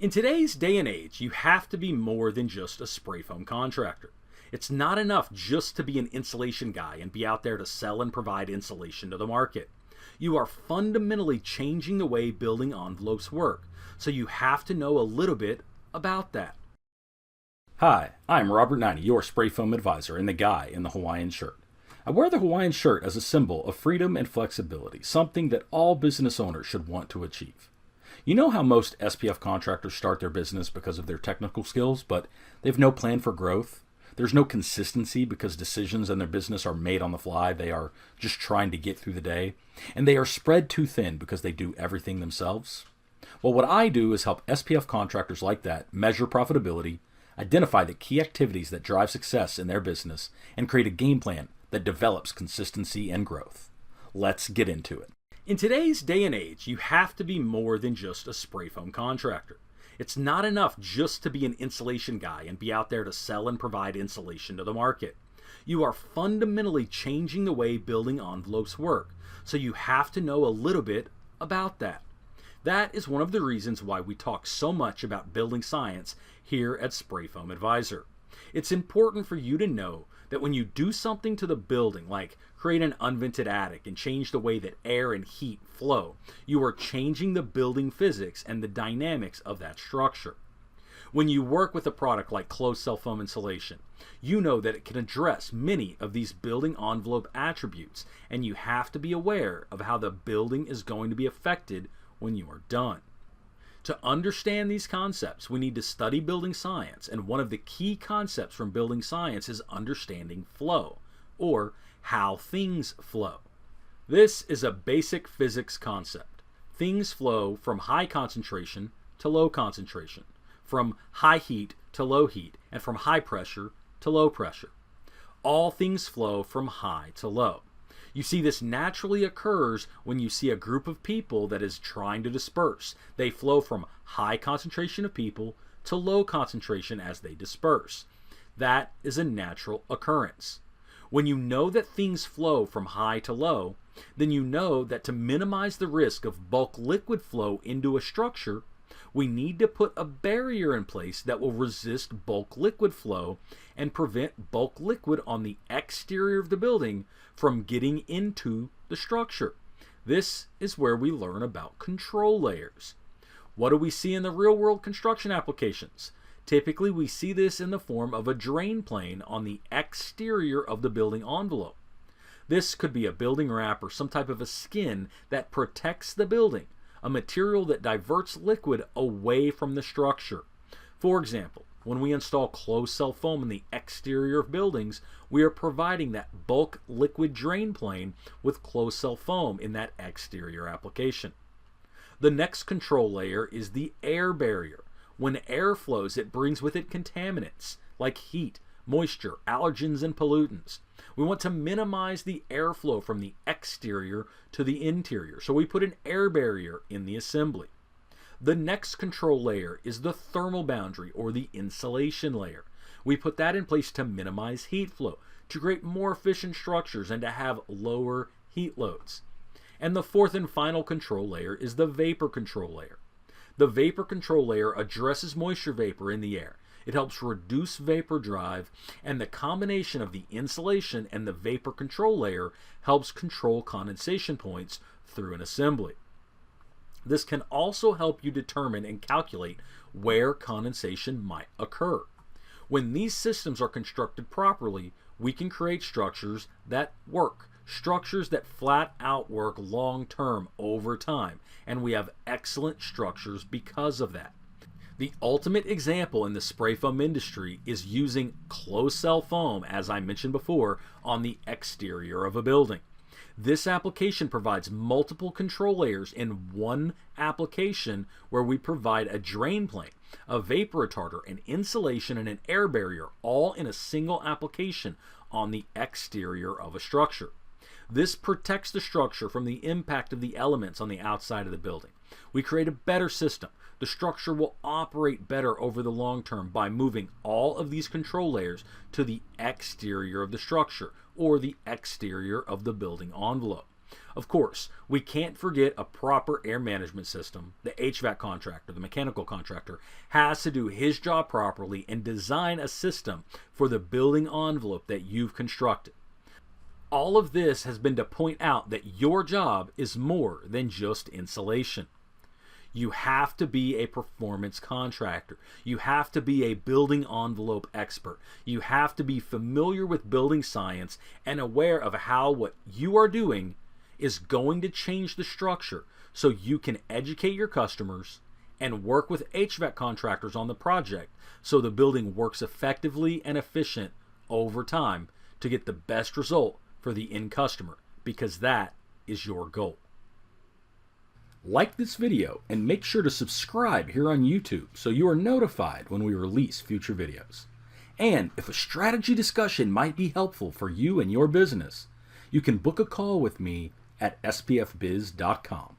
In today's day and age, you have to be more than just a spray foam contractor. It's not enough just to be an insulation guy and be out there to sell and provide insulation to the market. You are fundamentally changing the way building envelopes work, so you have to know a little bit about that. Hi, I'm Robert Naini, your spray foam advisor and the guy in the Hawaiian shirt. I wear the Hawaiian shirt as a symbol of freedom and flexibility, something that all business owners should want to achieve. You know how most SPF contractors start their business because of their technical skills, but they have no plan for growth? There's no consistency because decisions in their business are made on the fly. They are just trying to get through the day. And they are spread too thin because they do everything themselves. Well, what I do is help SPF contractors like that measure profitability, identify the key activities that drive success in their business, and create a game plan that develops consistency and growth. Let's get into it. In today's day and age, you have to be more than just a spray foam contractor. It's not enough just to be an insulation guy and be out there to sell and provide insulation to the market. You are fundamentally changing the way building envelopes work, so you have to know a little bit about that. That is one of the reasons why we talk so much about building science here at Spray Foam Advisor. It's important for you to know that when you do something to the building, like create an unvented attic and change the way that air and heat flow, you are changing the building physics and the dynamics of that structure. When you work with a product like closed cell foam insulation, you know that it can address many of these building envelope attributes, and you have to be aware of how the building is going to be affected when you are done. To understand these concepts, we need to study building science, and one of the key concepts from building science is understanding flow, or how things flow. This is a basic physics concept. Things flow from high concentration to low concentration, from high heat to low heat, and from high pressure to low pressure. All things flow from high to low. You see, this naturally occurs when you see a group of people that is trying to disperse. They flow from high concentration of people to low concentration as they disperse. That is a natural occurrence. When you know that things flow from high to low, then you know that to minimize the risk of bulk liquid flow into a structure, we need to put a barrier in place that will resist bulk liquid flow and prevent bulk liquid on the exterior of the building from getting into the structure. This is where we learn about control layers. What do we see in the real-world construction applications? Typically, we see this in the form of a drain plane on the exterior of the building envelope. This could be a building wrap or some type of a skin that protects the building, a material that diverts liquid away from the structure. For example, when we install closed cell foam in the exterior of buildings, we are providing that bulk liquid drain plane with closed cell foam in that exterior application. The next control layer is the air barrier. When air flows, it brings with it contaminants like heat, moisture, allergens, and pollutants. We want to minimize the airflow from the exterior to the interior, so we put an air barrier in the assembly. The next control layer is the thermal boundary, or the insulation layer. We put that in place to minimize heat flow, to create more efficient structures, and to have lower heat loads. And the fourth and final control layer is the vapor control layer. The vapor control layer addresses moisture vapor in the air. It helps reduce vapor drive, and the combination of the insulation and the vapor control layer helps control condensation points through an assembly. This can also help you determine and calculate where condensation might occur. When these systems are constructed properly, we can create structures that work. Structures that flat out work long term over time, and we have excellent structures because of that. The ultimate example in the spray foam industry is using closed cell foam, as I mentioned before, on the exterior of a building. This application provides multiple control layers in one application, where we provide a drain plane, a vapor retarder, an insulation, and an air barrier, all in a single application on the exterior of a structure. This protects the structure from the impact of the elements on the outside of the building. We create a better system. The structure will operate better over the long term by moving all of these control layers to the exterior of the structure, or the exterior of the building envelope. Of course, we can't forget a proper air management system. The HVAC contractor, the mechanical contractor, has to do his job properly and design a system for the building envelope that you've constructed. All of this has been to point out that your job is more than just insulation. You have to be a performance contractor. You have to be a building envelope expert. You have to be familiar with building science and aware of how what you are doing is going to change the structure so you can educate your customers and work with HVAC contractors on the project so the building works effectively and efficient over time to get the best result for the end customer, because that is your goal. Like this video and make sure to subscribe here on YouTube so you are notified when we release future videos. And if a strategy discussion might be helpful for you and your business, you can book a call with me at spfbiz.com.